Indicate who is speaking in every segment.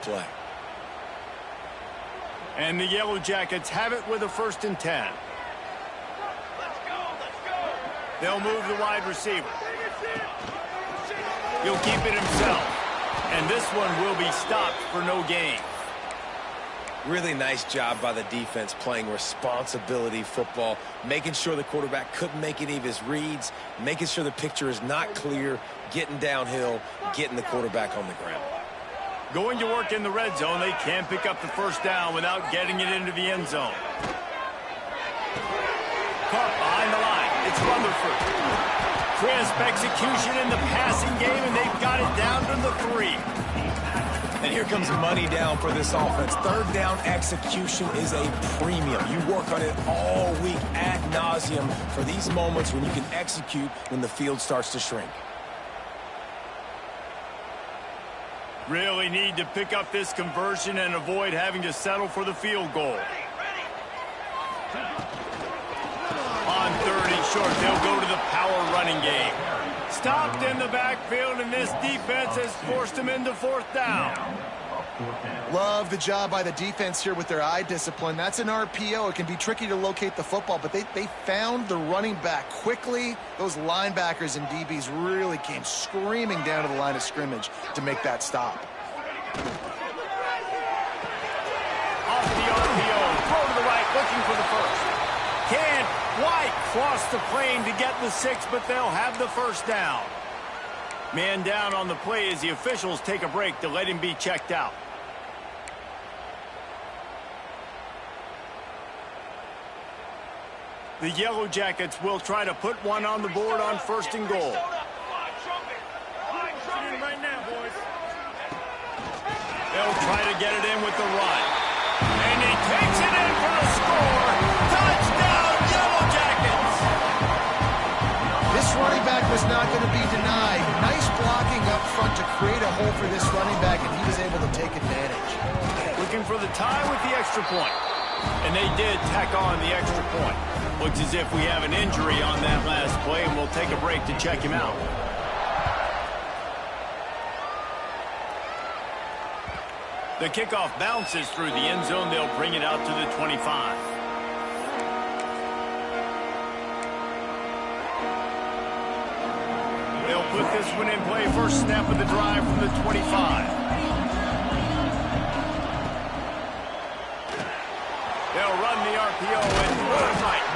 Speaker 1: play.
Speaker 2: And the Yellow Jackets have it with a 1st and 10. They'll move the wide receiver. He'll keep it himself. And this one will be stopped for no gain.
Speaker 1: Really nice job by the defense playing responsibility football, making sure the quarterback couldn't make any of his reads, making sure the picture is not clear, getting downhill, getting the quarterback on the ground.
Speaker 2: Going to work in the red zone, they can't pick up the 1st down without getting it into the end zone. Caught behind the line. It's Rutherford. Crisp execution in the passing game, and they've got it down to the 3.
Speaker 1: And here comes money down for this offense. 3rd down execution is a premium. You work on it all week ad nauseum for these moments when you can execute when the field starts to shrink.
Speaker 2: Really need to pick up this conversion and avoid having to settle for the field goal. On 3rd and short, they'll go to the power running game. Stopped in the backfield, and this defense has forced him into 4th down.
Speaker 3: Love the job by the defense here with their eye discipline. That's an RPO. It can be tricky to locate the football, but they found the running back quickly. Those linebackers and DBs really came screaming down to the line of scrimmage to make that stop.
Speaker 2: Off the RPO, throw to the right, looking for the 1st. Can't quite cross the plane to get the 6, but they'll have the 1st down. Man down on the play as the officials take a break to let him be checked out. The Yellow Jackets will try to put one on the board on 1st and goal. They'll try to get it in with the run. And he takes it in for the score. Touchdown, Yellow Jackets!
Speaker 3: This running back was not going to be denied. Nice blocking up front to create a hole for this running back, and he was able to take advantage.
Speaker 2: Looking for the tie with the extra point. And they did tack on the extra point. Looks as if we have an injury on that last play, and we'll take a break to check him out. The kickoff bounces through the end zone. They'll bring it out to the 25. They'll put this one in play. 1st snap of the drive from the 25. They'll run the RPO and right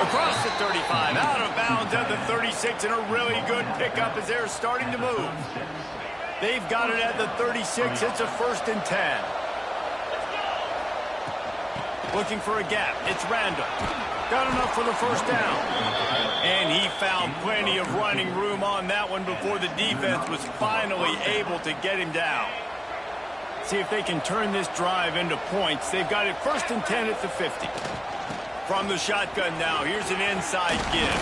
Speaker 2: across the 35, out of bounds at the 36, and a really good pickup as they're starting to move. They've got it at the 36. It's a 1st and 10. Looking for a gap. It's Randall. Got enough for the 1st down. And he found plenty of running room on that one before the defense was finally able to get him down. See if they can turn this drive into points. They've got it 1st and 10 at the 50. From the shotgun now, here's an inside give.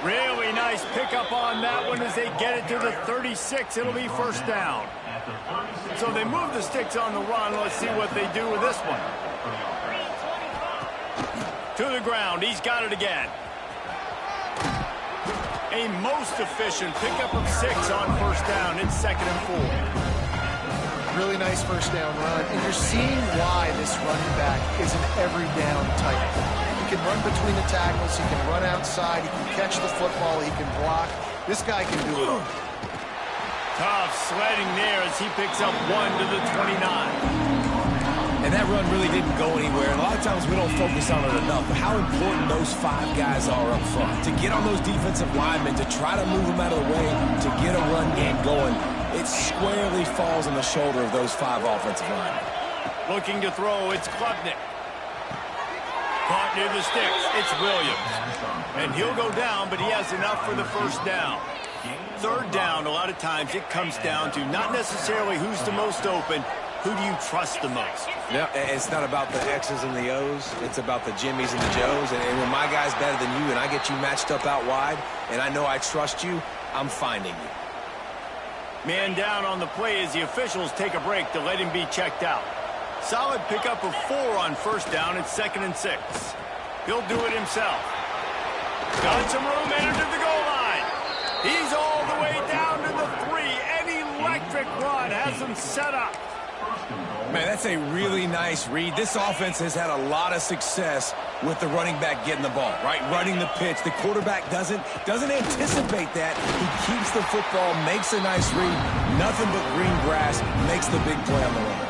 Speaker 2: Really nice pickup on that one as they get it to the 36. It'll be 1st down. So they move the sticks on the run. Let's see what they do with this one. To the ground. He's got it again. A most efficient pickup of 6 on 1st down. It's 2nd and 4.
Speaker 3: Really nice 1st down run, and you're seeing why this running back is an every down type. He can run between the tackles, he can run outside, he can catch the football, he can block. This guy can do it all.
Speaker 2: Tough sledding there as he picks up 1 to the 29.
Speaker 1: And that run really didn't go anywhere. And a lot of times we don't focus on it enough, but how important those 5 guys are up front. To get on those defensive linemen, to try to move them out of the way, to get a run game going, it squarely falls on the shoulder of those 5 offensive linemen.
Speaker 2: Looking to throw, it's Klubnik. Caught near the sticks, it's Williams. And he'll go down, but he has enough for the 1st down. 3rd down, a lot of times it comes down to not necessarily who's the most open, who do you trust the most?
Speaker 1: Yeah, it's not about the X's and the O's. It's about the Jimmies and the Joes. And when my guy's better than you and I get you matched up out wide and I know I trust you, I'm finding you.
Speaker 2: Man down on the play as the officials take a break to let him be checked out. Solid pickup of 4 on 1st down. It's 2nd and 6. He'll do it himself. Got some room, entered to the goal line. He's all the way down to the 3. An electric run has him set up.
Speaker 1: Man, that's a really nice read. This offense has had a lot of success with the running back getting the ball, right? Running the pitch. The quarterback doesn't anticipate that. He keeps the football, makes a nice read. Nothing but green grass, makes the big play on the run.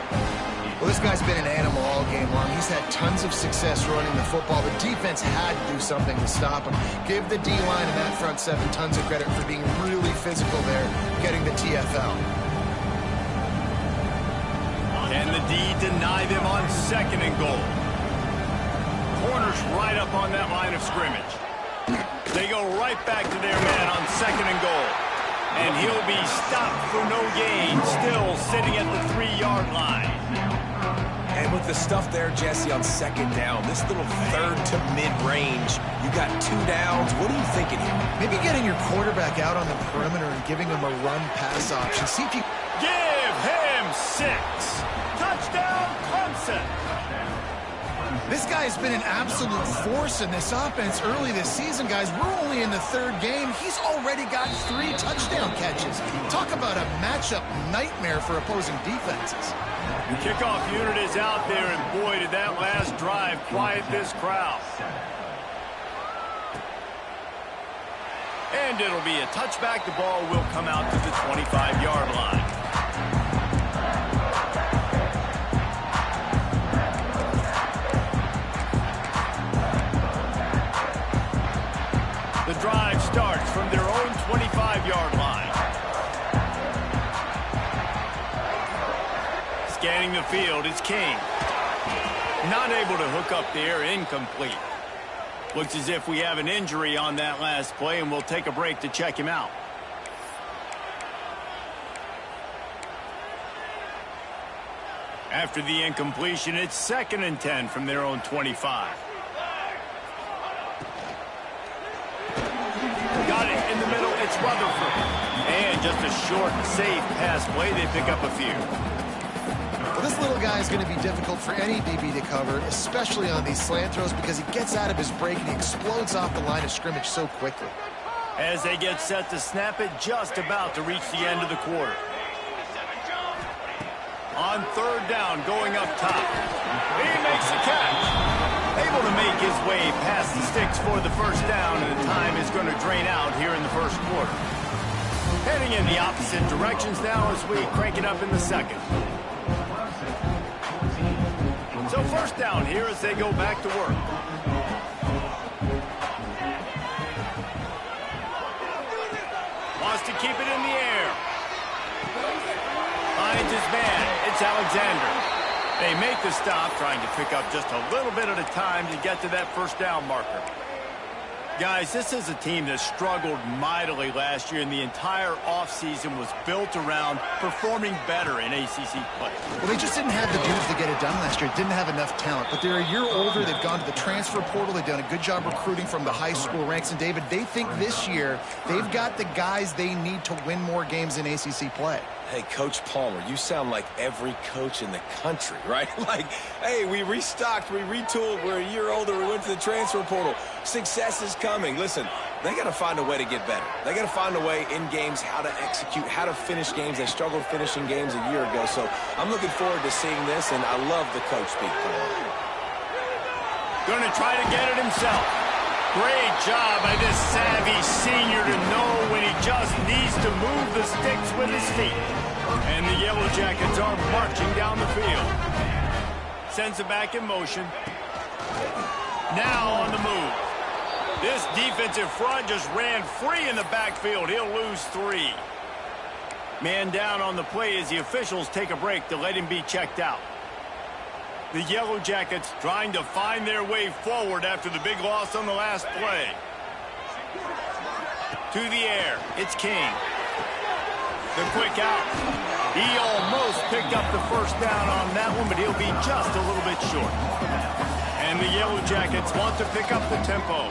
Speaker 3: Well, this guy's been an animal all game long. He's had tons of success running the football. The defense had to do something to stop him. Give the D-line and that front seven tons of credit for being really physical there, getting the TFL.
Speaker 2: Can the D deny them on 2nd and goal? Corner's right up on that line of scrimmage. They go right back to their man on 2nd and goal. And he'll be stopped for no gain, still sitting at the 3-yard line.
Speaker 1: And with the stuff there, Jesse, on 2nd down, this little 3rd to mid-range, you got 2 downs. What are you thinking here?
Speaker 3: Maybe getting your quarterback out on the perimeter and giving him a run-pass option. See if you...
Speaker 2: Give him 6. Touchdown, Clemson.
Speaker 3: This guy's been an absolute force in this offense early this season, guys. We're only in the 3rd game. He's already got 3 touchdown catches. Talk about a matchup nightmare for opposing defenses.
Speaker 2: The kickoff unit is out there, and boy, did that last drive quiet this crowd. And it'll be a touchback. The ball will come out to the 25-yard line. The drive starts from their own 25-yard line. Scanning the field, it's King. Not able to hook up there, incomplete. Looks as if we have an injury on that last play, and we'll take a break to check him out. After the incompletion, it's 2nd and 10 from their own 25. Got it in the middle, it's Rutherford. And just a short, safe pass play, they pick up a few.
Speaker 3: Well, this little guy is going to be difficult for any DB to cover, especially on these slant throws, because he gets out of his break and he explodes off the line of scrimmage so quickly.
Speaker 2: As they get set to snap it, just about to reach the end of the quarter. On 3rd down, going up top. He makes the catch. Able to make his way past the sticks for the 1st down, and the time is going to drain out here in the 1st quarter. Heading in the opposite directions now as we crank it up in the 2nd. So 1st down here as they go back to work. Wants to keep it in the air. Finds his man. It's Alexander. They make the stop, trying to pick up just a little bit at a time to get to that 1st down marker. Guys, this is a team that struggled mightily last year, and the entire offseason was built around performing better in ACC play.
Speaker 3: Well, they just didn't have the dudes to get it done last year. Didn't have enough talent. But they're a year older. They've gone to the transfer portal. They've done a good job recruiting from the high school ranks. And, David, they think this year they've got the guys they need to win more games in ACC play.
Speaker 1: Hey, Coach Palmer, you sound like every coach in the country, right? Like, hey, we restocked, we retooled, we're a year older, we went to the transfer portal. Success is coming. Listen, they got to find a way to get better. They got to find a way in games how to execute, how to finish games. They struggled finishing games a year ago. So I'm looking forward to seeing this, and I love the coach speak.
Speaker 2: Going to try to get it himself. Great job by this savvy senior to know when he just needs to move the sticks with his feet. And the Yellow Jackets are marching down the field. Sends it back in motion. Now on the move. This defensive front just ran free in the backfield. He'll lose 3. Man down on the play as the officials take a break to let him be checked out. The Yellow Jackets trying to find their way forward after the big loss on the last play. To the air, it's King. The quick out. He almost picked up the 1st down on that one, but he'll be just a little bit short. And the Yellow Jackets want to pick up the tempo.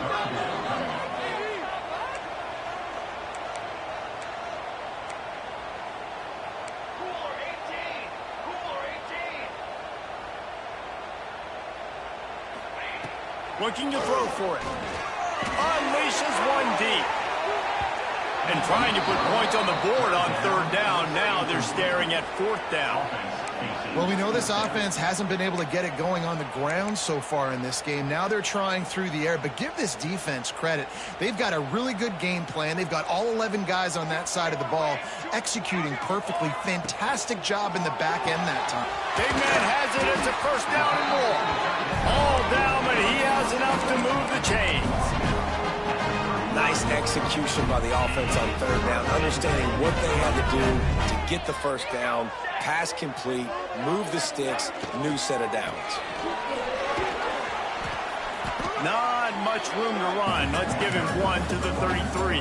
Speaker 2: Looking to throw for it. Unleashes one deep. And trying to put points on the board on 3rd down. Now they're staring at 4th down.
Speaker 3: Well, we know this offense hasn't been able to get it going on the ground so far in this game. Now they're trying through the air, but give this defense credit. They've got a really good game plan. They've got all 11 guys on that side of the ball executing perfectly. Fantastic job in the back end that time.
Speaker 2: Big man has it. It's a first down and more. All down, but he has enough to move the chains.
Speaker 1: Nice execution by the offense on third down, understanding what they had to do to get the first down, pass complete, move the sticks, new set of downs.
Speaker 2: Not much room to run. Let's give him 1 to the 33.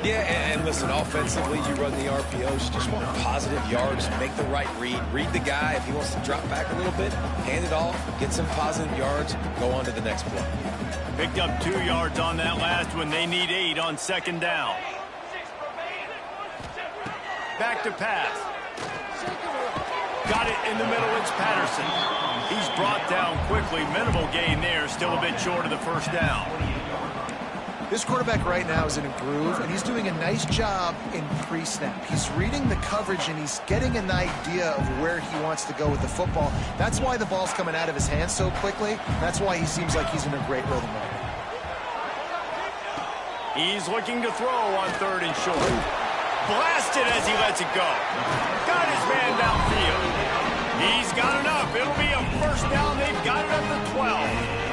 Speaker 1: Yeah, and listen, offensively, you run the RPOs, you just want positive yards, make the right read the guy. If he wants to drop back a little bit, hand it off, get some positive yards, go on to the next play.
Speaker 2: Picked up 2 yards on that last one. They need 8 on second down. Back to pass. Got it in the middle. It's Patterson. He's brought down quickly. Minimal gain there. Still a bit short of the first down.
Speaker 3: This quarterback right now is in a groove, and he's doing a nice job in pre-snap. He's reading the coverage, and he's getting an idea of where he wants to go with the football. That's why the ball's coming out of his hands so quickly. That's why he seems like he's in a great rhythm right now.
Speaker 2: He's looking to throw on third and short. Blasted as he lets it go. Got his man downfield. He's got enough. It'll be a first down. They've got it at the 12.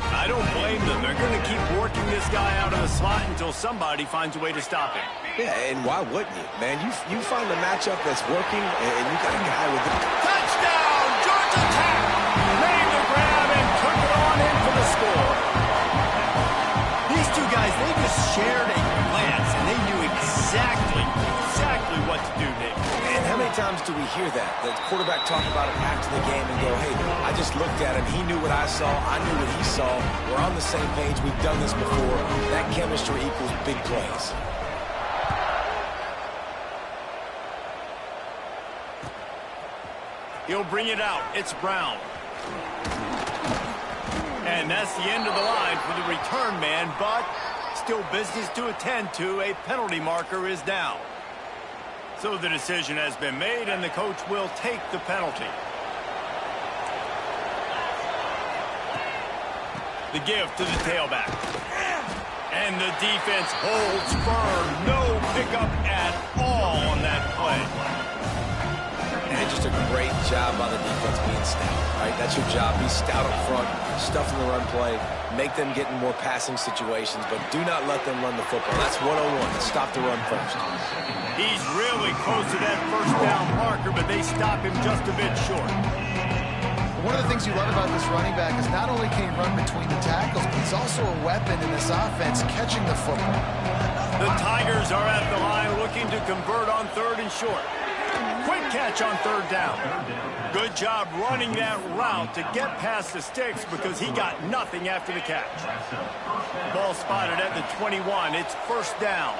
Speaker 2: I don't blame them. They're going to keep working this guy out of the slot until somebody finds a way to stop him.
Speaker 1: Yeah, and why wouldn't you, man? You find a matchup that's working, and you got a guy with it.
Speaker 2: Touchdown! Georgia Tech! Made the grab and took it on in for the score. These two guys, they just shared a glance, and they knew exactly what to do, Nick.
Speaker 1: And how many times do we hear that? The quarterback talk about it after the game and go, hey, I just looked at him. He knew what I saw. I knew what he saw. We're on the same page. We've done this before. That chemistry equals big plays.
Speaker 2: He'll bring it out. It's Brown. And that's the end of the line for the return man, but still business to attend to. A penalty marker is down. So the decision has been made, and the coach will take the penalty. The give to the tailback. And the defense holds firm. No pickup at all on that play.
Speaker 1: And just a great job by the defense being stout, right? That's your job. Be stout up front, stuff in the run play, make them get in more passing situations, but do not let them run the football. That's 101. Stop the run first.
Speaker 2: He's really close to that first down marker, but they stop him just a bit short.
Speaker 3: One of the things you love about this running back is not only can he run between the tackles, but he's also a weapon in this offense catching the football.
Speaker 2: The Tigers are at the line looking to convert on third and short. Quick catch on third down. Good job running that route to get past the sticks because he got nothing after the catch. Ball spotted at the 21. It's first down.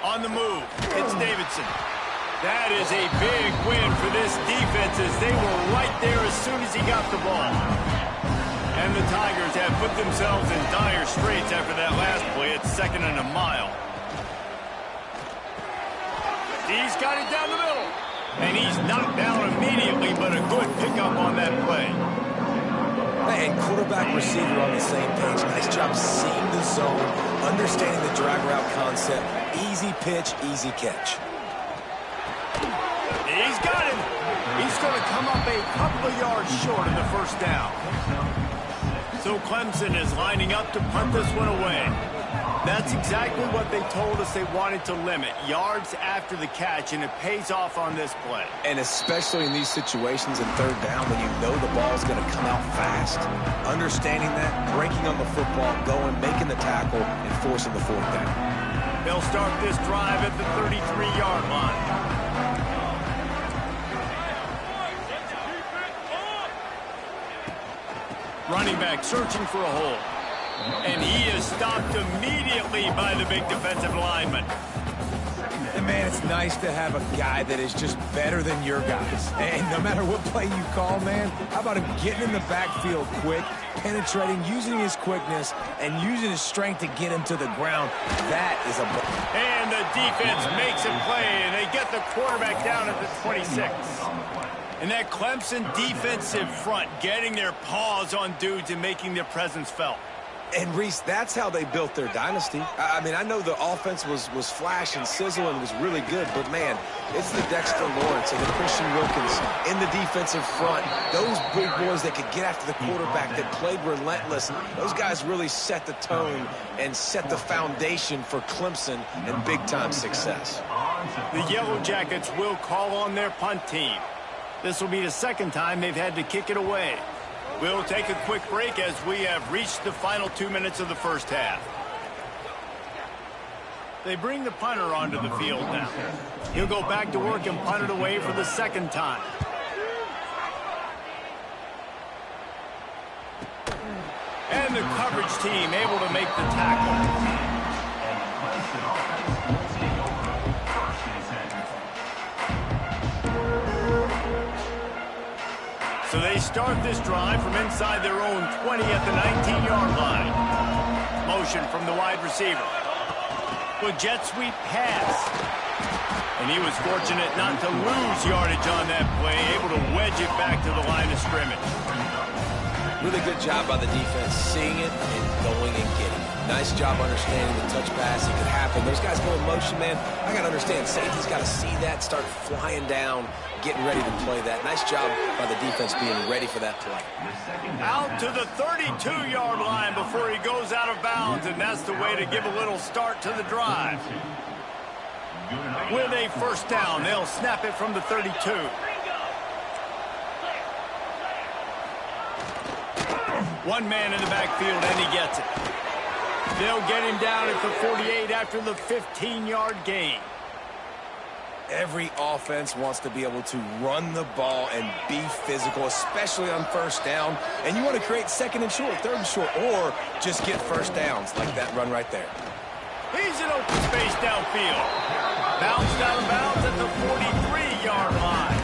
Speaker 2: On the move, it's Davidson. That is a big win for this defense as they were right there as soon as he got the ball. And the Tigers have put themselves in dire straits after that last play. It's 2nd and a mile. He's got it down the middle. And he's knocked down immediately, but a good pickup on that play.
Speaker 1: And quarterback receiver on the same page. Nice job seeing the zone, understanding the drag route concept. Easy pitch, easy catch.
Speaker 2: He's got him. He's going to come up a couple of yards short of the first down. So Clemson is lining up to punt this one away. That's exactly what they told us they wanted to limit. Yards after the catch, and it pays off on this play.
Speaker 1: And especially in these situations in third down when you know the ball's going to come out fast. Understanding that, breaking on the football, going, making the tackle, and forcing the fourth down.
Speaker 2: They'll start this drive at the 33-yard line. Running back searching for a hole. And he is stopped immediately by the big defensive lineman.
Speaker 1: And, man, it's nice to have a guy that is just better than your guys. And no matter what play you call, man, how about him getting in the backfield quick, penetrating, using his quickness, and using his strength to get him to the ground. That is a...
Speaker 2: And the defense makes a play, and they get the quarterback down at the 26. And that Clemson defensive front getting their paws on dudes and making their presence felt.
Speaker 1: And, Reese, that's how they built their dynasty. I mean, I know the offense was flash and sizzle and was really good, but, man, it's the Dexter Lawrence and the Christian Wilkins in the defensive front. Those big boys that could get after the quarterback, that played relentless. Those guys really set the tone and set the foundation for Clemson and big-time success.
Speaker 2: The Yellow Jackets will call on their punt team. This will be the second time they've had to kick it away. We'll take a quick break as we have reached the final 2 minutes of the first half. They bring the punter onto the field now. He'll go back to work and punt it away for the second time. And the coverage team able to make the tackle. So they start this drive from inside their own 20 at the 19-yard line. Motion from the wide receiver. With jet sweep pass. And he was fortunate not to lose yardage on that play, able to wedge it back to the line of scrimmage.
Speaker 1: Really good job by the defense, seeing it and going and getting it. Nice job understanding the touch pass. It could happen. Those guys go in motion, man. I got to understand, safety's got to see that, start flying down, getting ready to play that. Nice job by the defense being ready for that play.
Speaker 2: Out to the 32-yard line before he goes out of bounds, and that's the way to give a little start to the drive. With a first down, they'll snap it from the 32. One man in the backfield, and he gets it. They'll get him down at the 48 after the 15-yard gain.
Speaker 1: Every offense wants to be able to run the ball and be physical, especially on first down. And you want to create second and short, third and short, or just get first downs like that run right there.
Speaker 2: He's in open space downfield. Bounced out of bounds at the 43-yard line.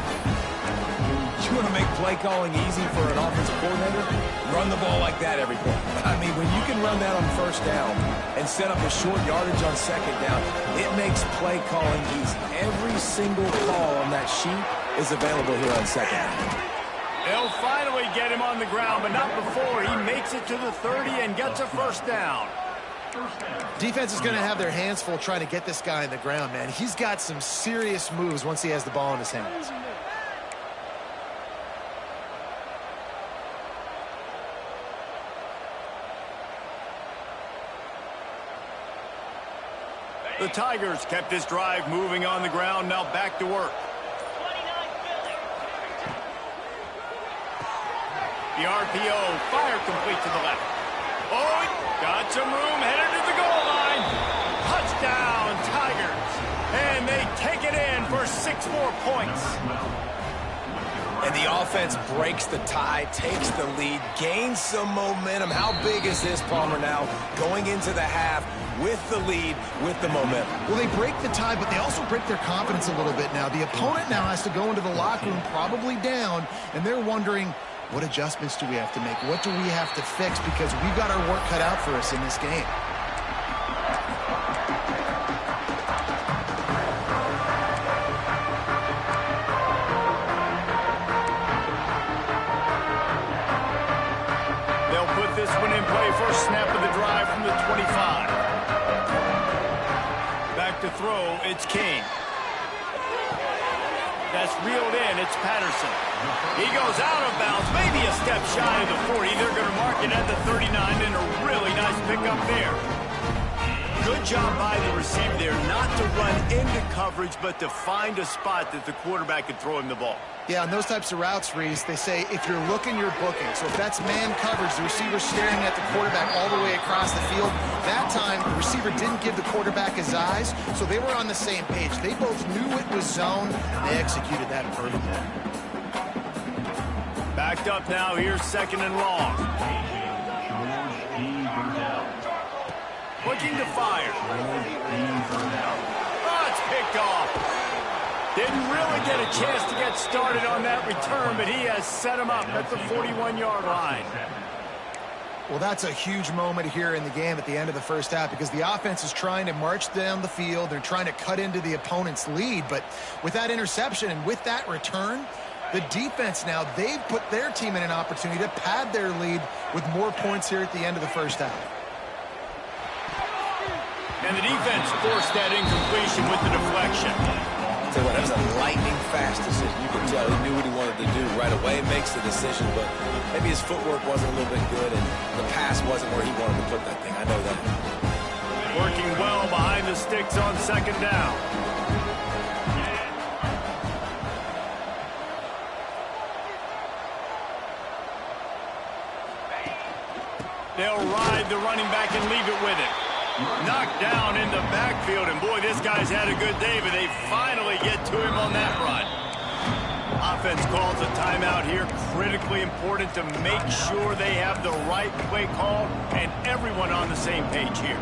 Speaker 1: You want to make play calling easy for an offensive coordinator? Run the ball like that every play. I mean, when you can run that on first down and set up a short yardage on second down, it makes play calling easy. Every single call on that sheet is available here on second down.
Speaker 2: They'll finally get him on the ground, but not before he makes it to the 30 and gets a first down.
Speaker 3: Defense is going to have their hands full trying to get this guy on the ground, man. He's got some serious moves once he has the ball in his hands.
Speaker 2: The Tigers kept this drive moving on the ground, now back to work. The RPO, fire complete to the left. Oh, got some room, headed to the goal line. Touchdown, Tigers. And they take it in for 6 more points.
Speaker 1: And the offense breaks the tie, takes the lead, gains some momentum. How big is this, Palmer, now? Going into the half with the lead, with the momentum.
Speaker 3: Well, they break the tie, but they also break their confidence a little bit now. The opponent now has to go into the locker room probably down, and they're wondering, what adjustments do we have to make? What do we have to fix? Because we've got our work cut out for us in this game.
Speaker 2: They'll put this one in play. First snap of the drive from the 25. Back to throw, it's King. That's reeled in, it's Patterson. He goes out of bounds, maybe a step shy of the 40. They're going to mark it at the 39, and a really nice pickup there. Good job by the receiver there, not to run into coverage, but to find a spot that the quarterback could throw him the ball.
Speaker 3: Yeah, on those types of routes, Reese, they say if you're looking, you're booking. So if that's man coverage, the receiver's staring at the quarterback all the way across the field. That time, the receiver didn't give the quarterback his eyes, so they were on the same page. They both knew it was zone, and they executed that perfectly.
Speaker 2: Backed up now, here's second and long. Looking to fire. Oh, it's picked off. Didn't really get a chance to get started on that return, but he has set him up at the 41-yard line.
Speaker 3: Well, that's a huge moment here in the game at the end of the first half because the offense is trying to march down the field. They're trying to cut into the opponent's lead, but with that interception and with that return, the defense now, they've put their team in an opportunity to pad their lead with more points here at the end of the first half.
Speaker 2: And the defense forced that incompletion with the deflection.
Speaker 1: Tell you what, that was a lightning-fast decision. You could tell he knew what he wanted to do right away, makes the decision, but maybe his footwork wasn't a little bit good, and the pass wasn't where he wanted to put that thing. I know that.
Speaker 2: Working well behind the sticks on second down. They'll ride the running back and leave it with it. Knocked down in the backfield, and boy, this guy's had a good day, but they finally get to him on that run. Offense calls a timeout here. Critically important to make sure they have the right play call and everyone on the same page here.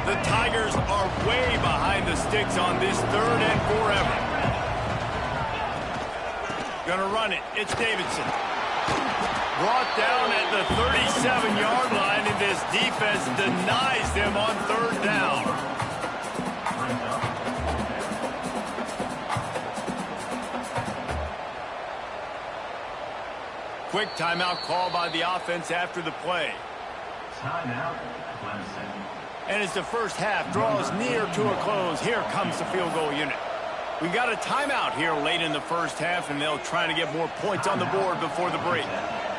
Speaker 2: The Tigers are way behind the sticks on this third and forever. Gonna run it. It's Davidson. Brought down at the 37-yard line, and this defense denies them on third down. Quick timeout call by the offense after the play.
Speaker 4: Timeout, Clemson.
Speaker 2: And as the first half draws near to a close, here comes the field goal unit. We got a timeout here late in the first half, and they'll try to get more points on the board before the break.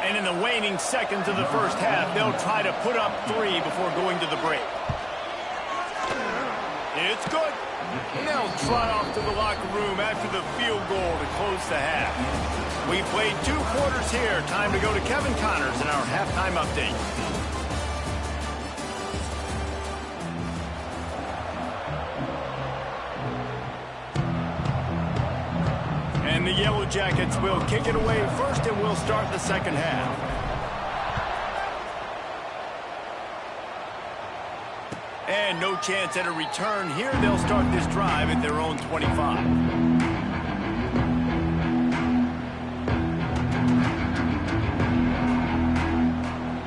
Speaker 2: And in the waning seconds of the first half, they'll try to put up 3 before going to the break. It's good. And they'll trot off to the locker room after the field goal to close the half. We played 2 quarters here. Time to go to Kevin Connors in our halftime update. And the Yellow Jackets will kick it away first, and we'll start the second half. And no chance at a return here. They'll start this drive at their own 25.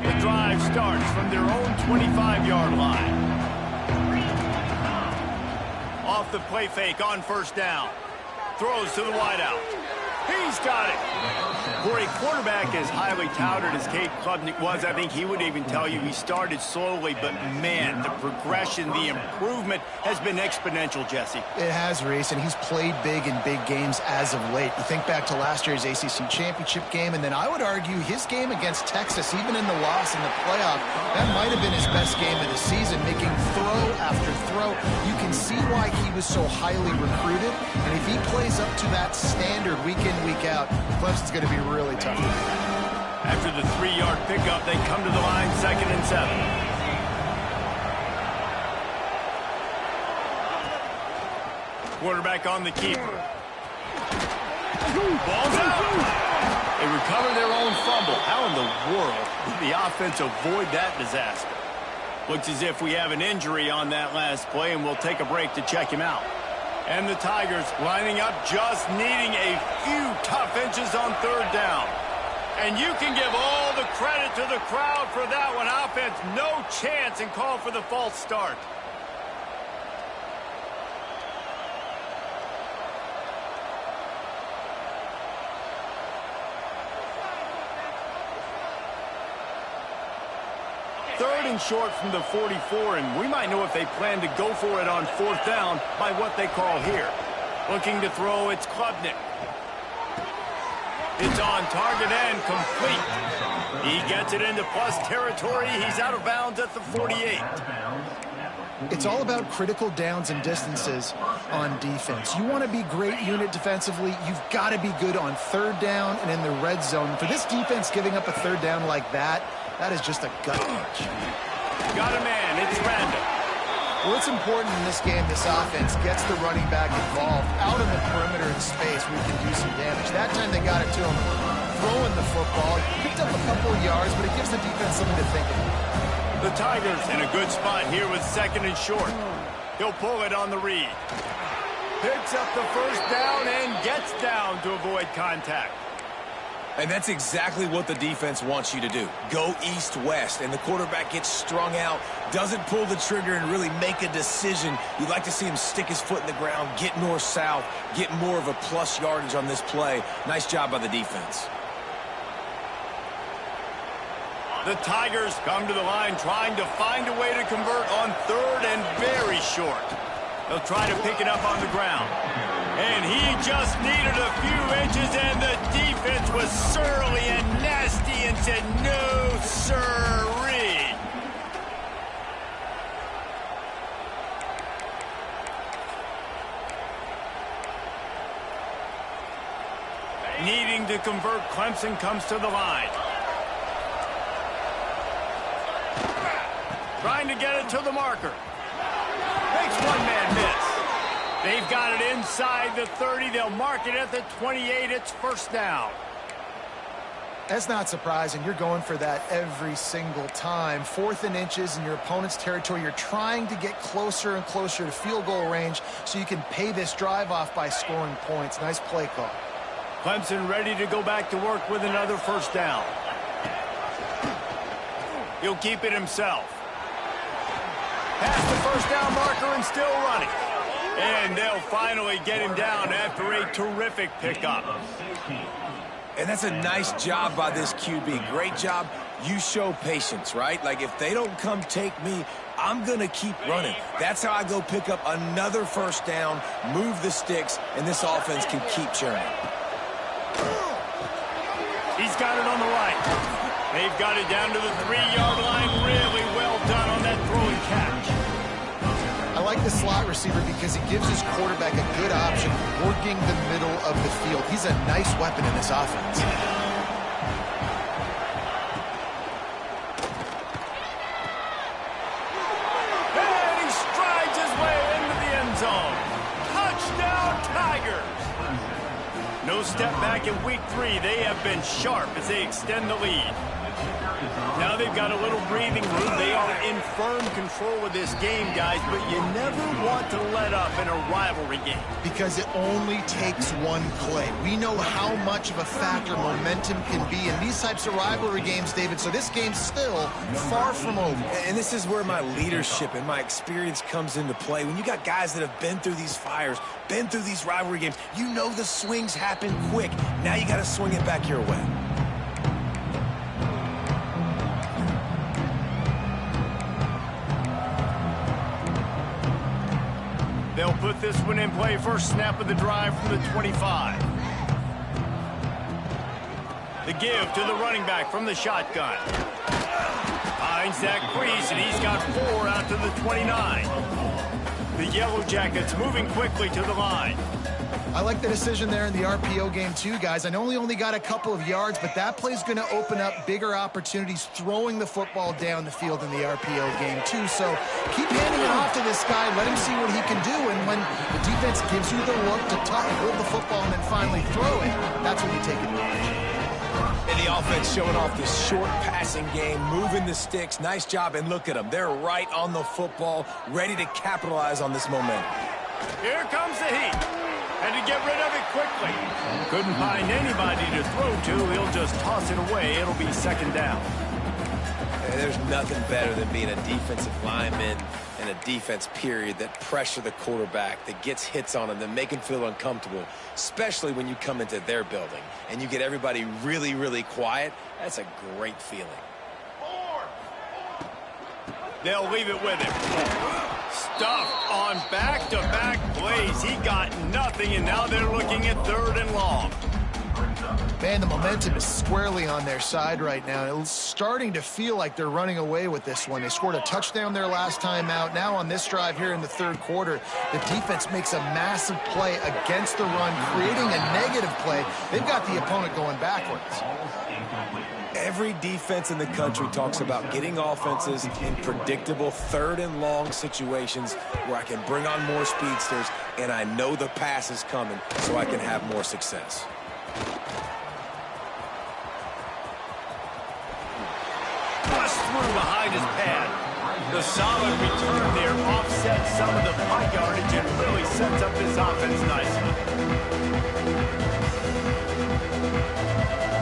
Speaker 2: The drive starts from their own 25-yard line. Off the play fake on first down. Throws to the wideout. He's got it. For a quarterback as highly touted as Cade Klubnik was, I think he would even tell you he started slowly, but man, the progression, the improvement has been exponential, Jesse.
Speaker 3: It has, Reese, and he's played big in big games as of late. You think back to last year's ACC championship game, and then I would argue his game against Texas, even in the loss in the playoff, that might have been his best game of the season, making throw after throw. You can see why he was so highly recruited, and if he plays up to that standard week in, week out, Clemson's going to be really tough.
Speaker 2: After the 3-yard pickup, they come to the line, 2nd and 7. Quarterback on the keeper. Ball's out. They recover their own fumble. How in the world did the offense avoid that disaster? Looks as if we have an injury on that last play, and we'll take a break to check him out. And the Tigers lining up, just needing a few tough inches on third down. And you can give all the credit to the crowd for that one. Offense, no chance, and call for the false start. Third and short from the 44, and we might know if they plan to go for it on fourth down by what they call here. Looking to throw, it's Klubnik. It's on target and complete. He gets it into plus territory. He's out of bounds at the 48.
Speaker 3: It's all about critical downs and distances on defense. You want to be great unit defensively, you've got to be good on third down and in the red zone. For this defense giving up a third down like that, that is just a gut punch.
Speaker 2: Got a man, it's Randall.
Speaker 3: Well, it's important in this game this offense gets the running back involved out in the perimeter in space where he can do some damage. That time they got it to him throwing the football. Picked up a couple of yards, but it gives the defense something to think about.
Speaker 2: The Tigers in a good spot here with 2nd and short. He'll pull it on the read. Picks up the first down and gets down to avoid contact.
Speaker 1: And that's exactly what the defense wants you to do. Go east-west, and the quarterback gets strung out, doesn't pull the trigger and really make a decision. You'd like to see him stick his foot in the ground, get north-south, get more of a plus yardage on this play. Nice job by the defense.
Speaker 2: The Tigers come to the line trying to find a way to convert on 3rd and very short. They'll try to pick it up on the ground. And he just needed a few inches, and the defense was surly and nasty and said, no, sirree. Needing to convert, Clemson comes to the line. Trying to get it to the marker. Makes one man miss. They've got it inside the 30. They'll mark it at the 28. It's first down.
Speaker 3: That's not surprising. You're going for that every single time. 4th and inches in your opponent's territory. You're trying to get closer and closer to field goal range so you can pay this drive off by scoring points. Nice play call.
Speaker 2: Clemson ready to go back to work with another first down. He'll keep it himself. Past the first down marker and still running. And they'll finally get him down after a terrific pickup.
Speaker 1: And that's a nice job by this QB. Great job. You show patience, right? Like, if they don't come take me, I'm going to keep running. That's how I go pick up another first down, move the sticks, and this offense can keep churning.
Speaker 2: He's got it on the right. They've got it down to the 3-yard line. Really well done on that throw and catch.
Speaker 3: I like the slot receiver because he gives his quarterback a good option working the middle of the field. He's a nice weapon in this offense.
Speaker 2: And he strides his way into the end zone. Touchdown, Tigers. No step back in week 3. They have been sharp as they extend the lead. Now they've got a little breathing room. They are in firm control of this game, guys, but you never want to let up in a rivalry game.
Speaker 3: Because it only takes one play. We know how much of a factor momentum can be in these types of rivalry games, David, so this game's still far from over.
Speaker 1: And this is where my leadership and my experience comes into play. When you got guys that have been through these fires, been through these rivalry games, you know the swings happen quick. Now you got to swing it back your way.
Speaker 2: They'll put this one in play. First snap of the drive from the 25. The give to the running back from the shotgun. Finds that crease, and he's got 4 out to the 29. The Yellow Jackets moving quickly to the line.
Speaker 3: I like the decision there in the RPO game too, guys. I know he only got a couple of yards, but that play's going to open up bigger opportunities throwing the football down the field in the RPO game too. So keep handing it off to this guy. Let him see what he can do. And when the defense gives you the look to hold the football and then finally throw it, that's when you take advantage.
Speaker 1: And the offense showing off this short passing game, moving the sticks. Nice job, and look at them. They're right on the football, ready to capitalize on this momentum.
Speaker 2: Here comes the heat. And to get rid of it quickly. Couldn't find anybody to throw to. He'll just toss it away. It'll be second down.
Speaker 1: There's nothing better than being a defensive lineman and a defense period that pressure the quarterback, that gets hits on him, that make him feel uncomfortable, especially when you come into their building and you get everybody really, really quiet. That's a great feeling.
Speaker 2: They'll leave it with him. Stuffed on back-to-back plays. He got nothing, and now they're looking at 3rd and long.
Speaker 3: Man, the momentum is squarely on their side right now. It's starting to feel like they're running away with this one. They scored a touchdown their last time out. Now on this drive here in the 3rd quarter, the defense makes a massive play against the run, creating a negative play. They've got the opponent going backwards.
Speaker 1: Every defense in the country talks about getting offenses in predictable 3rd and long situations where I can bring on more speedsters and I know the pass is coming so I can have more success.
Speaker 2: Bust through behind his pad. The solid return there offsets some of the punt yardage and really sets up this offense nicely.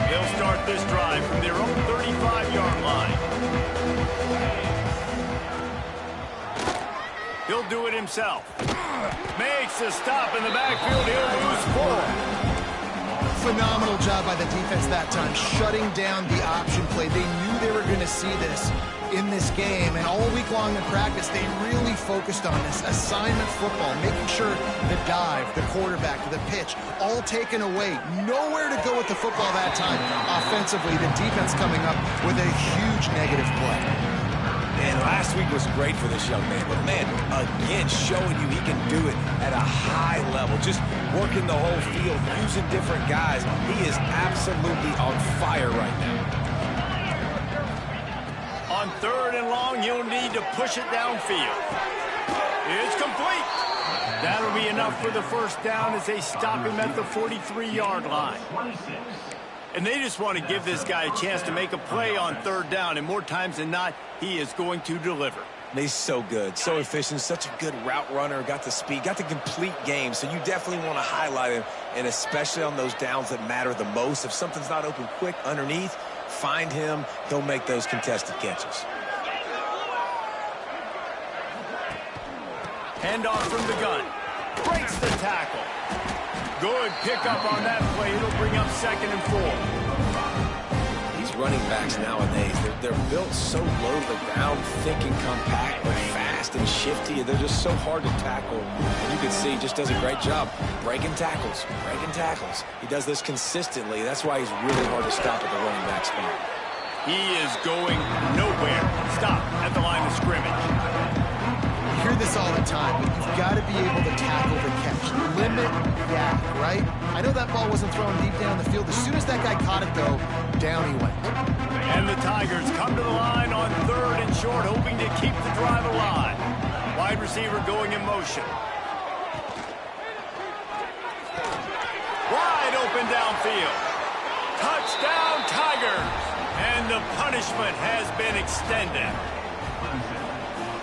Speaker 2: They'll start this drive from their own 35-yard line. He'll do it himself. Makes a stop in the backfield. He'll lose 4.
Speaker 3: Phenomenal job by the defense that time, shutting down the option play. They knew they were going to see this in this game, and all week long in practice, they really focused on this assignment football, making sure the dive, the quarterback, the pitch, all taken away. Nowhere to go with the football that time. Offensively, the defense coming up with a huge negative play.
Speaker 1: And last week was great for this young man, but man, again, showing you he can do it at a high level, just working the whole field, using different guys. He is absolutely on fire right now.
Speaker 2: On 3rd and long, he'll need to push it downfield. It's complete. That'll be enough for the first down as they stop him at the 43-yard line. And they just want to give this guy a chance to make a play on 3rd down, and more times than not, he is going to deliver.
Speaker 1: He's so good, so efficient, such a good route runner, got the speed, got the complete game, so you definitely want to highlight him, and especially on those downs that matter the most. If something's not open quick underneath, find him, he'll make those contested catches.
Speaker 2: Handoff from the gun. Breaks the tackle. Good pickup on that play. It'll bring up 2nd and 4.
Speaker 1: These running backs nowadays, they're built so low to the ground, thick and compact, but fast and shifty. They're just so hard to tackle. And you can see he just does a great job breaking tackles, He does this consistently. That's why he's really hard to stop at the running back spot.
Speaker 2: He is going nowhere. Stop at the line of scrimmage.
Speaker 3: You hear this all the time, but you've got to be able to tackle the catch. Limit yak, right? I know that ball wasn't thrown deep down the field. As soon as that guy caught it, though, down he went.
Speaker 2: And the Tigers come to the line on 3rd and short, hoping to keep the drive alive. Wide receiver going in motion. Wide open downfield. Touchdown, Tigers! And the punishment has been extended.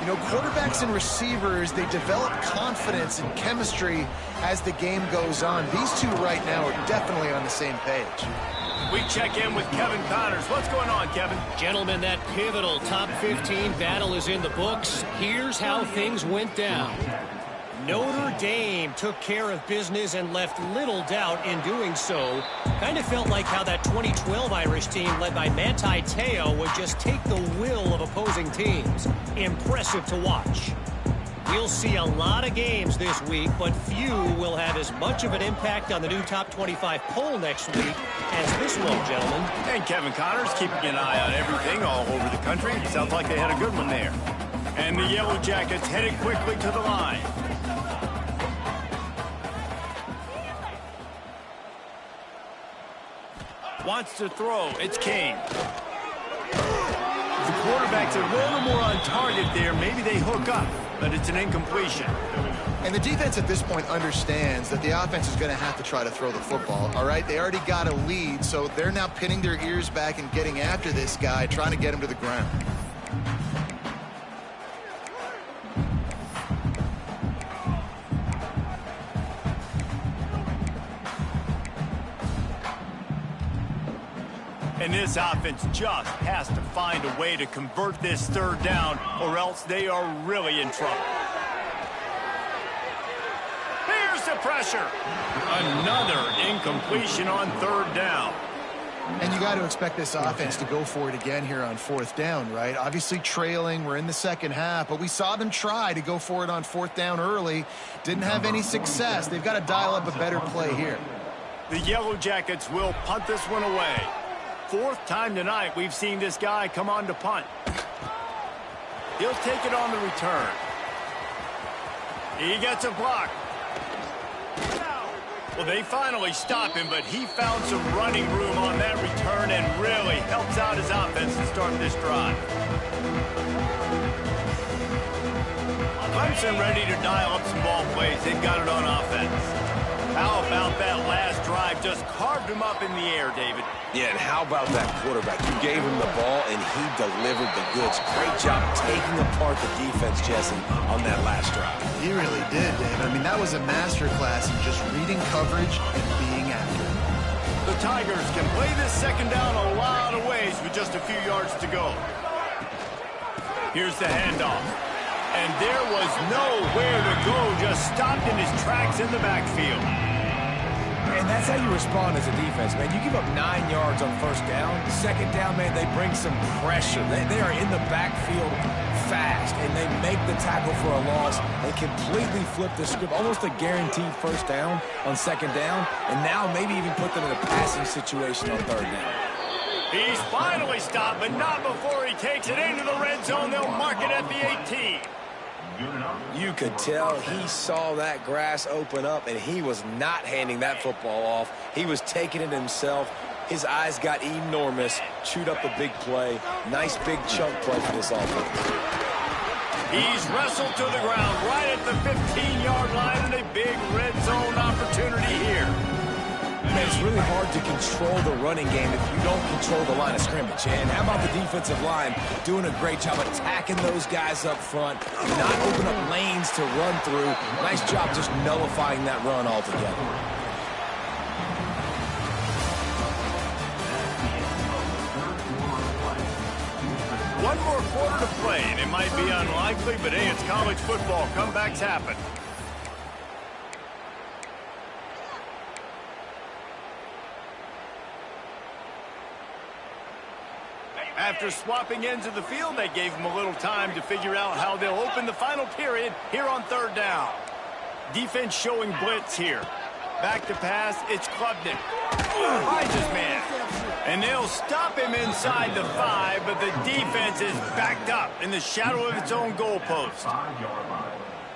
Speaker 3: You know, quarterbacks and receivers, they develop confidence and chemistry as the game goes on. These two right now are definitely on the same page.
Speaker 2: We check in with Kevin Connors. What's going on, Kevin?
Speaker 5: Gentlemen, that pivotal top 15 battle is in the books. Here's how things went down. Notre Dame took care of business and left little doubt in doing so. Kind of felt like how that 2012 Irish team led by Manti Te'o would just take the will of opposing teams. Impressive to watch. We'll see a lot of games this week, but few will have as much of an impact on the new top 25 poll next week as this one, gentlemen.
Speaker 2: And Kevin Connors keeping an eye on everything all over the country. Sounds like they had a good one there. And the Yellow Jackets headed quickly to the line. Wants to throw. It's King. The quarterback's a little more on target there. Maybe they hook up, but it's an incompletion.
Speaker 3: And the defense at this point understands that the offense is going to have to try to throw the football, all right? They already got a lead, so they're now pinning their ears back and getting after this guy, trying to get him to the ground.
Speaker 2: And this offense just has to find a way to convert this 3rd down, or else they are really in trouble. Here's the pressure. Another incompletion on 3rd down.
Speaker 3: And you got to expect this offense to go for it again here on 4th down, right? Obviously trailing, we're in the second half, but we saw them try to go for it on 4th down early. Didn't have any success. They've got to dial up a better play here.
Speaker 2: The Yellow Jackets will punt this one away. 4th time tonight we've seen this guy come on to punt. He'll take it on the return. He gets a block. Well, they finally stop him, but he found some running room on that return and really helps out his offense to start this drive. Clemson ready to dial up some ball plays. They've got it on offense. How about that last drive? Just carved him up in the air, David.
Speaker 1: Yeah, and how about that quarterback? You gave him the ball, and he delivered the goods. Great job taking apart the defense, Jesse, on that last drive.
Speaker 3: He really did, Dave. I mean, that was a masterclass in just reading coverage and being accurate.
Speaker 2: The Tigers can play this second down a lot of ways with just a few yards to go. Here's the handoff. And there was nowhere to go, just stopped in his tracks in the backfield.
Speaker 1: And that's how you respond as a defense, man. You give up 9 yards on first down. Second down, man, they bring some pressure. They are in the backfield fast, and they make the tackle for a loss. They completely flip the script, almost a guaranteed first down on second down, and now maybe even put them in a passing situation on third down.
Speaker 2: He's finally stopped, but not before he takes it into the red zone. They'll mark it at the 18.
Speaker 1: You could tell he saw that grass open up, and he was not handing that football off. He was taking it himself. His eyes got enormous, chewed up a big play. Nice big chunk play for this offense.
Speaker 2: He's wrestled to the ground right at the 15-yard line, and a big red zone opportunity here.
Speaker 1: Man, it's really hard to control the running game if you don't control the line of scrimmage. And how about the defensive line doing a great job attacking those guys up front, not open up lanes to run through. Nice job just nullifying that run altogether.
Speaker 2: One more quarter to play, and it might be unlikely, but hey, it's college football. Comebacks happen. After swapping ends of the field, they gave him a little time to figure out how they'll open the final period here on third down. Defense showing blitz here. Back to pass, it's Klubnik. Finds his man. And they'll stop him inside the 5, but the defense is backed up in the shadow of its own goalpost.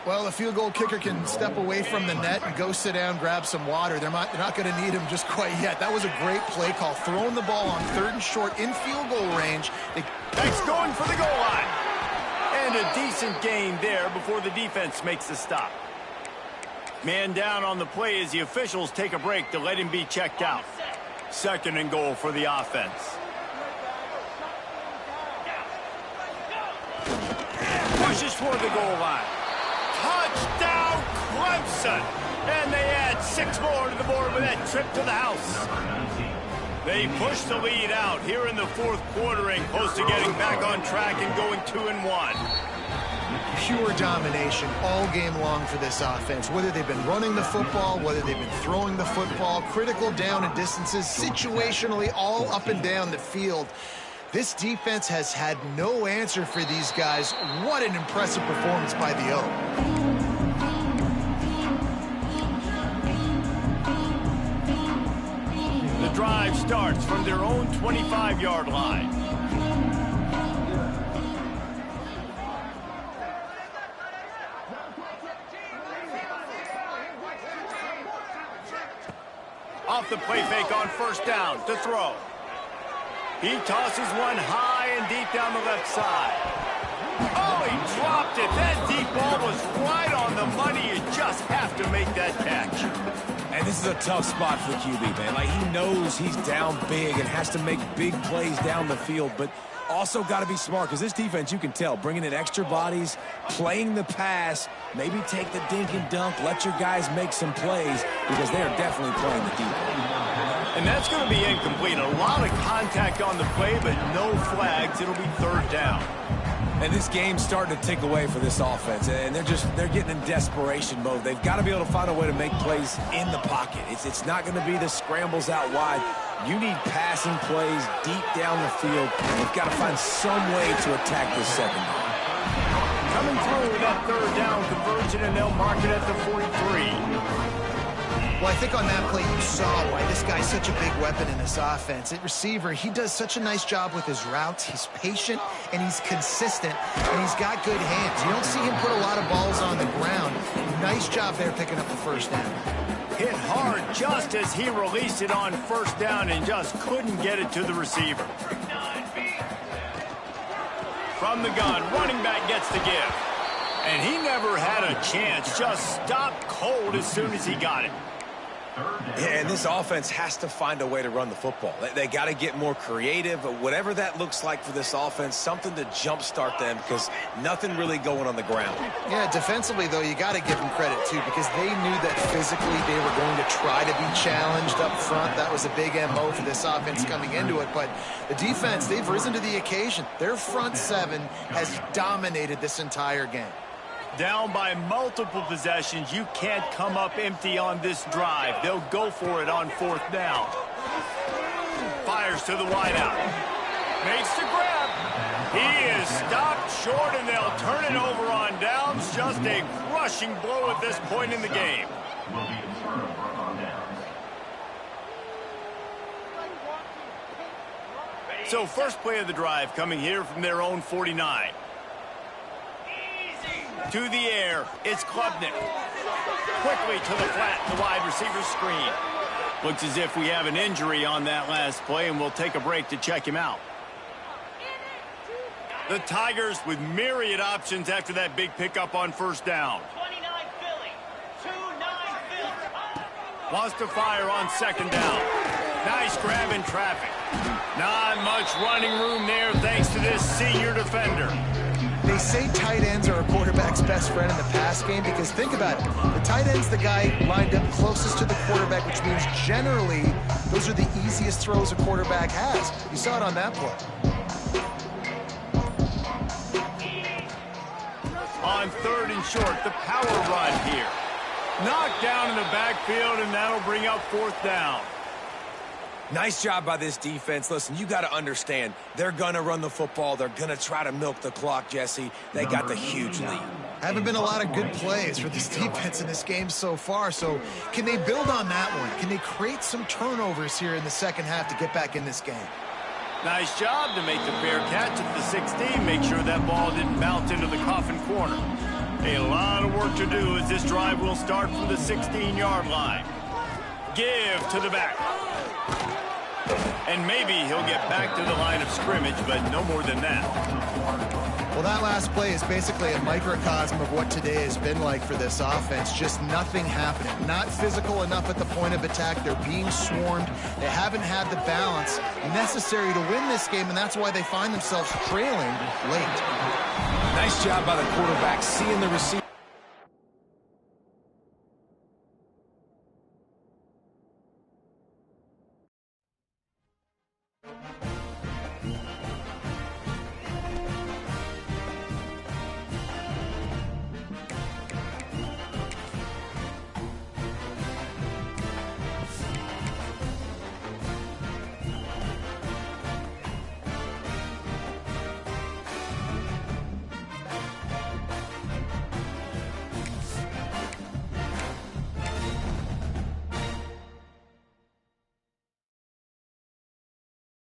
Speaker 3: Well, the field goal kicker can step away from the net and go sit down, grab some water. They're not going to need him just quite yet. That was a great play call. Throwing the ball on third and short in field goal range.
Speaker 2: Next going for the goal line. And a decent gain there before the defense makes the stop. Man down on the play as the officials take a break to let him be checked out. Second and goal for the offense. Pushes for the goal line. Touchdown, Clemson! And they add 6 more to the board with that trip to the house. They push the lead out here in the fourth quarter and close to getting back on track and going 2-1.
Speaker 3: Pure domination all game long for this offense. Whether they've been running the football, whether they've been throwing the football, critical down and distances, situationally all up and down the field. This defense has had no answer for these guys. What an impressive performance by the O.
Speaker 2: The drive starts from their own 25-yard line. Off the play fake on first down to throw. He tosses one high and deep down the left side. Oh, he dropped it. That deep ball was right on the money. You just have to make that catch.
Speaker 1: And this is a tough spot for the QB, man. Like, he knows he's down big and has to make big plays down the field, but also got to be smart because this defense, you can tell, bringing in extra bodies, playing the pass, maybe take the dink and dunk, let your guys make some plays because they are definitely playing the defense.
Speaker 2: And that's going to be incomplete. A lot of contact on the play, but no flags. It'll be third down.
Speaker 1: And this game's starting to tick away for this offense, and they're getting in desperation mode. They've got to be able to find a way to make plays in the pocket. It's not going to be the scrambles out wide. You need passing plays deep down the field. You've got to find some way to attack this secondary.
Speaker 2: Coming through with that third down conversion, and they'll mark it at the 43.
Speaker 3: Well, I think on that play you saw why this guy's such a big weapon in this offense. At receiver, he does such a nice job with his routes. He's patient, and he's consistent, and he's got good hands. You don't see him put a lot of balls on the ground. Nice job there picking up the first down.
Speaker 2: Hit hard just as he released it on first down and just couldn't get it to the receiver. From the gun, running back gets the give. And he never had a chance, just stopped cold as soon as he got it.
Speaker 1: Yeah, and this offense has to find a way to run the football. They got to get more creative, but whatever that looks like for this offense, something to jumpstart them because nothing really going on the ground.
Speaker 3: Yeah, defensively, though, you got to give them credit, too, because they knew that physically they were going to try to be challenged up front. That was a big MO for this offense coming into it, but the defense, they've risen to the occasion. Their front seven has dominated this entire game.
Speaker 2: Down by multiple possessions, you can't come up empty on this drive. They'll go for it on 4th down. Fires to the wideout. Makes the grab. He is stopped short, and they'll turn it over on downs. Just a crushing blow at this point in the game. So first play of the drive coming here from their own 49. To the air, it's Klubnik. Quickly to the flat, the wide receiver screen. Looks as if we have an injury on that last play, and we'll take a break to check him out. The Tigers with myriad options after that big pickup on 1st down.
Speaker 6: 29 Philly, 2-9 Philly.
Speaker 2: Wants to fire on 2nd down. Nice grab in traffic. Not much running room there thanks to this senior defender.
Speaker 3: They say tight ends are a quarterback's best friend in the pass game because think about it. The tight end's the guy lined up closest to the quarterback, which means generally those are the easiest throws a quarterback has. You saw it on that play.
Speaker 2: On 3rd and short, the power run here. Knocked down in the backfield, and that'll bring up 4th down.
Speaker 1: Nice job by this defense. Listen, you got to understand, they're going to run the football. They're going to try to milk the clock, Jesse. They got the huge lead.
Speaker 3: Haven't been a lot of good plays for this defense in this game so far, so can they build on that one? Can they create some turnovers here in the second half to get back in this game?
Speaker 2: Nice job to make the fair catch at the 16. Make sure that ball didn't bounce into the coffin corner. A lot of work to do as this drive will start from the 16-yard line. Give to the back. And maybe he'll get back to the line of scrimmage, but no more than that.
Speaker 3: Well, that last play is basically a microcosm of what today has been like for this offense. Just nothing happening. Not physical enough at the point of attack. They're being swarmed. They haven't had the balance necessary to win this game, and that's why they find themselves trailing late.
Speaker 1: Nice job by the quarterback, seeing the receiver.